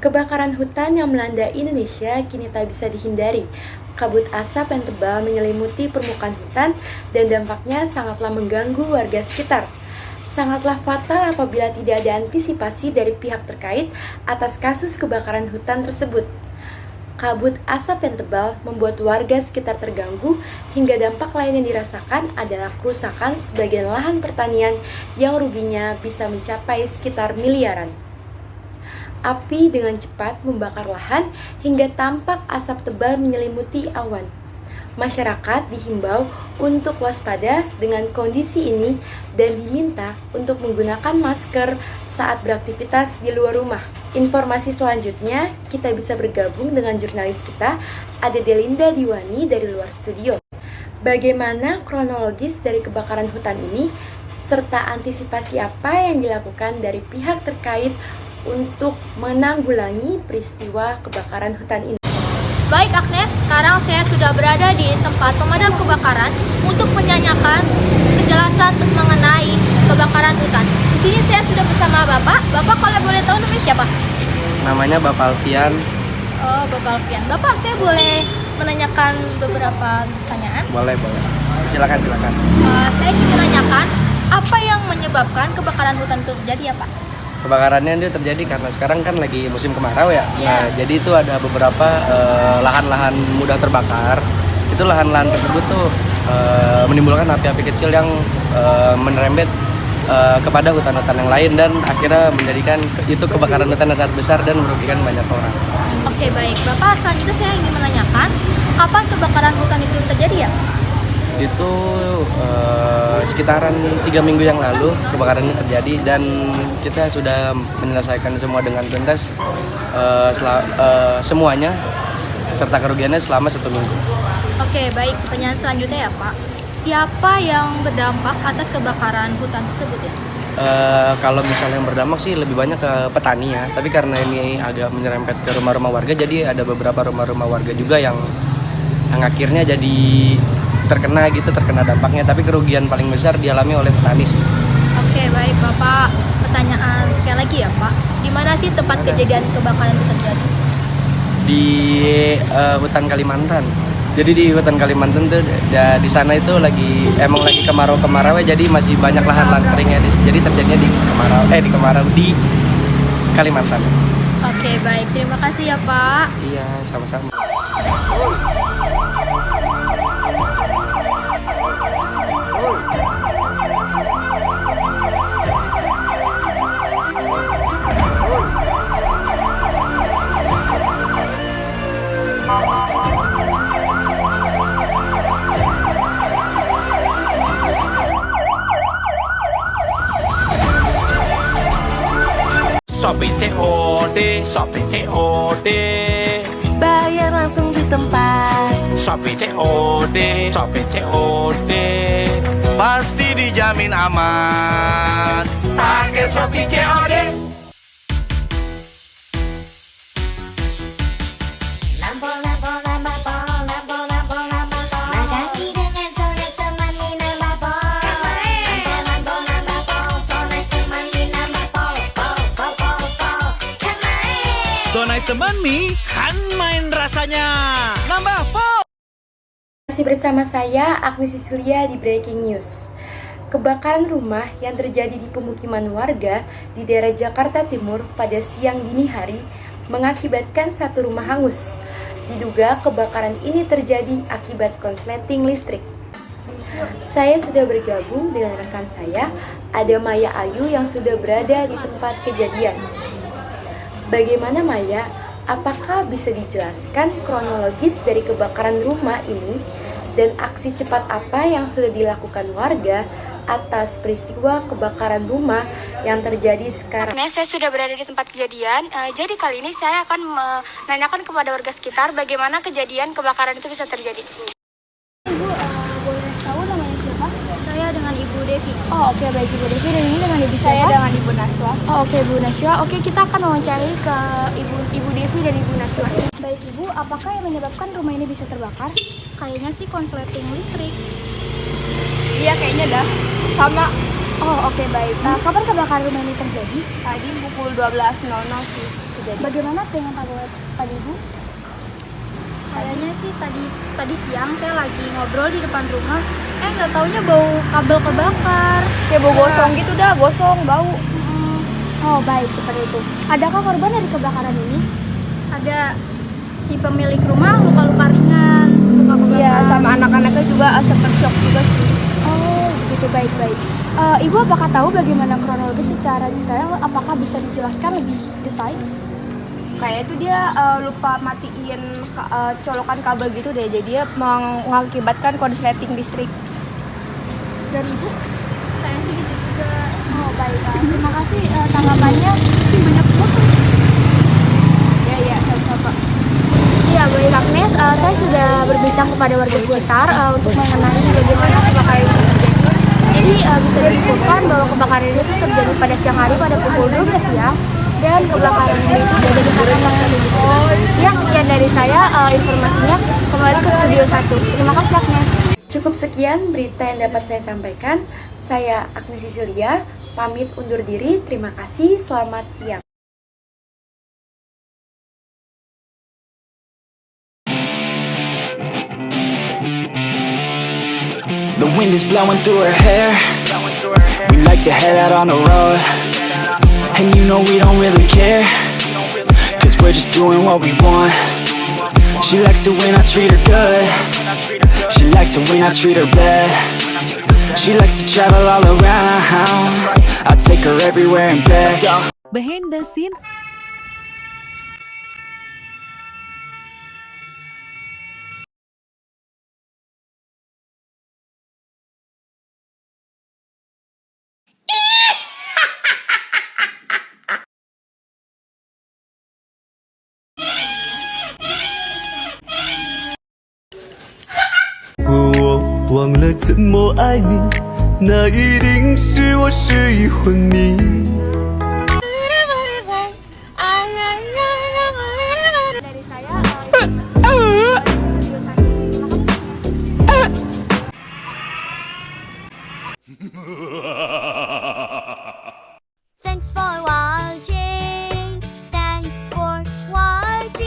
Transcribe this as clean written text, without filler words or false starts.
Kebakaran hutan yang melanda Indonesia kini tak bisa dihindari. Kabut asap yang tebal menyelimuti permukaan hutan dan dampaknya sangatlah mengganggu warga sekitar. Sangatlah fatal apabila tidak ada antisipasi dari pihak terkait atas kasus kebakaran hutan tersebut. Kabut asap yang tebal membuat warga sekitar terganggu hingga dampak lain yang dirasakan adalah kerusakan sebagian lahan pertanian yang ruginya bisa mencapai sekitar miliaran. Api dengan cepat membakar lahan hingga tampak asap tebal menyelimuti awan. Masyarakat dihimbau untuk waspada dengan kondisi ini dan diminta untuk menggunakan masker saat beraktivitas di luar rumah. Informasi selanjutnya, kita bisa bergabung dengan jurnalis kita, ada Delinda Diwani dari luar studio. Bagaimana kronologis dari kebakaran hutan ini, serta antisipasi apa yang dilakukan dari pihak terkait untuk menanggulangi peristiwa kebakaran hutan ini. Baik Agnes, sekarang saya sudah berada di tempat pemadam kebakaran untuk menanyakan kejelasan mengenai kebakaran hutan. Di sini saya sudah bersama Bapak. Bapak kalau boleh tahu namanya siapa? Namanya Bapak Alfian. Oh, Bapak Alfian. Bapak, saya boleh menanyakan beberapa pertanyaan? Boleh. Silakan. Saya ingin menanyakan apa yang menyebabkan kebakaran hutan itu terjadi ya Pak? Kebakarannya itu terjadi karena sekarang kan lagi musim kemarau ya. Nah, jadi itu ada beberapa lahan-lahan mudah terbakar. Itu lahan-lahan tersebut tuh menimbulkan api-api kecil yang menerembet kepada hutan-hutan yang lain dan akhirnya menjadikan itu kebakaran hutan yang sangat besar dan merugikan banyak orang. Oke, baik. Bapak, selanjutnya saya ingin menanyakan kapan kebakaran hutan itu terjadi ya? Itu sekitaran 3 minggu yang lalu kebakaran ini terjadi dan kita sudah menyelesaikan semua dengan tuntas semuanya serta kerugiannya selama 1 minggu. Oke, baik. Pertanyaan selanjutnya ya Pak, siapa yang berdampak atas kebakaran hutan tersebut ya? Kalau misalnya yang berdampak sih lebih banyak ke petani ya, tapi karena ini agak menyerempet ke rumah-rumah warga, jadi ada beberapa rumah-rumah warga juga yang akhirnya jadi terkena dampaknya, tapi kerugian paling besar dialami oleh petani sih. Oke, baik Bapak. Pertanyaan sekali lagi ya Pak, di mana sih tempat kejadian kebakaran itu terjadi? Di hutan Kalimantan. Jadi di hutan Kalimantan tuh di sana itu lagi kemarau ya, jadi masih banyak lahan keringnya. Jadi terjadinya di Kalimantan. Oke, baik. Terima kasih ya Pak. Iya, sama-sama. Shopee COD. Bayar langsung di tempat. Shopee COD. Pasti dijamin aman. Pakai Shopee COD. So nice teman mi, kan main rasanya. Nambah po. Masih bersama saya, Agnes Cecilia di Breaking News. Kebakaran rumah yang terjadi di pemukiman warga di daerah Jakarta Timur pada siang dini hari mengakibatkan satu rumah hangus. Diduga kebakaran ini terjadi akibat konsleting listrik. Saya sudah bergabung dengan rekan saya, ada Maya Ayu yang sudah berada di tempat kejadian. Bagaimana Maya? Apakah bisa dijelaskan kronologis dari kebakaran rumah ini dan aksi cepat apa yang sudah dilakukan warga atas peristiwa kebakaran rumah yang terjadi sekarang? Nah, saya sudah berada di tempat kejadian. Jadi kali ini saya akan menanyakan kepada warga sekitar bagaimana kejadian kebakaran itu bisa terjadi. Ibu, boleh tahu namanya siapa? Saya dengan Ibu Devi. Oh, oke, baik Ibu Devi. Dan ini dengan Ibu Saya siapa? dengan Ibu Naswa. Oh, oke, Bu Naswa. Oke, kita akan wawancari ke Ibu Devi dan Ibu Naswa. Baik Ibu, apakah yang menyebabkan rumah ini bisa terbakar? Kayaknya sih konsleting listrik. Iya, kayaknya dah. Sama. Oh, oke, baik. Kapan kebakaran rumah ini terjadi? Tadi pukul 12.00 sih. terjadi. Bagaimana dengan tanggapan Ibu? Kayaknya sih tadi siang saya lagi ngobrol di depan rumah, nggak taunya bau kabel kebakar. Kayak bau gosong gitu dah, gosong, bau. Oh baik, seperti itu. Adakah korban dari kebakaran ini? Ada si pemilik rumah luka-luka ringan, luka kebakar. Iya, sama anak-anaknya juga sempat shock juga sih. Oh begitu, baik-baik. Ibu apakah tahu bagaimana kronologi secara detail? Apakah bisa dijelaskan lebih detail? Kayak itu dia lupa matiin colokan kabel gitu deh, jadi dia mengakibatkan korsleting listrik. Dari Ibu? Kayak sih gitu juga. Oh baik, terima kasih tanggapannya. Banyak foto. Ya, sama-sama. Iya, baik Agnes, saya sudah berbincang kepada warga sekitar untuk mengenai bagaimana kebakaran ini terjadi. Jadi bisa disimpulkan bahwa kebakaran itu terjadi pada siang hari pada pukul 12 siang dan kebakaran ini terjadi di Karangasem. Ya, sekian dari saya informasinya. Kembali ke studio 1. Terima kasih Agnes. Cukup sekian berita yang dapat saya sampaikan. Saya Agnes Cecilia, pamit undur diri. Terima kasih, selamat siang. The wind is blowing through her hair. We like to head out on the road, and you know we don't really care, 'cause we're just doing what we want. She likes it when I treat her good. She likes it when I treat her bad. She likes to travel all around. I take her everywhere and back. Behind the scene.我忘了怎么爱你，那一定是我失忆昏迷。